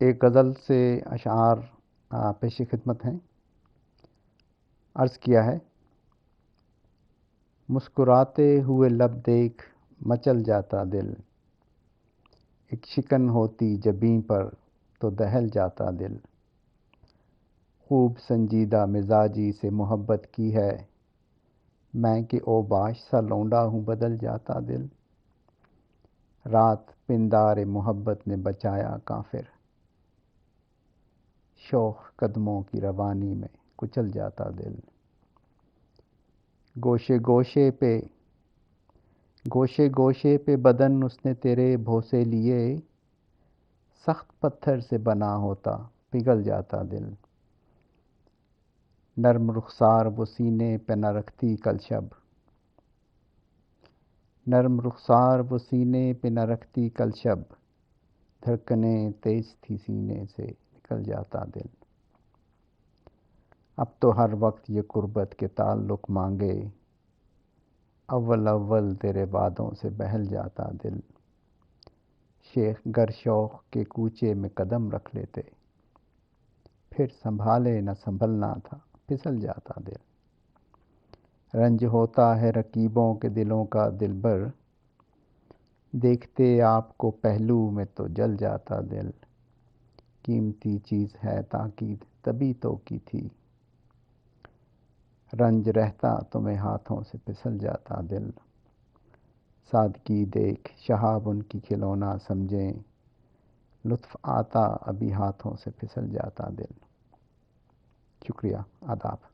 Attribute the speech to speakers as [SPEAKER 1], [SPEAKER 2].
[SPEAKER 1] ایک غزل سے اشعار پیش خدمت ہیں۔ عرض کیا ہے، مسکراتے ہوئے لب دیکھ مچل جاتا دل، ایک شکن ہوتی جبیں پر تو دہل جاتا دل، خوب سنجیدہ مزاجی سے محبت کی ہے، میں کہ اوباش سا لونڈا ہوں بدل جاتا دل، رات پندار محبت نے بچایا کافر، شوق قدموں کی روانی میں کچل جاتا دل، گوشے گوشے پہ بدن اس نے تیرے بھوسے لیے، سخت پتھر سے بنا ہوتا پگھل جاتا دل، نرم رخسار وہ سینے پہ نہ رکھتی کل شب، نرم رخسار وہ سینے پہ نہ رکھتی کل شب، دھڑکنیں تیز تھی سینے سے نکل جاتا دل، اب تو ہر وقت یہ قربت کے تعلق مانگے، اول اول تیرے وعدوں سے بہل جاتا دل، شیخ گر شوق کے کوچے میں قدم رکھ لیتے، پھر سنبھالے نہ سنبھلنا تھا پھسل جاتا دل، رنج ہوتا ہے رقیبوں کے دلوں کا دلبر، دیکھتے آپ کو پہلو میں تو جل جاتا دل، قیمتی چیز ہے تاکید تبھی تو کی تھی، رنج رہتا تمہیں ہاتھوں سے پھسل جاتا دل، سادگی دیکھ شہاب ان کی کھلونا سمجھیں، لطف آتا ابھی ہاتھوں سے پھسل جاتا دل۔ شکریہ، آداب۔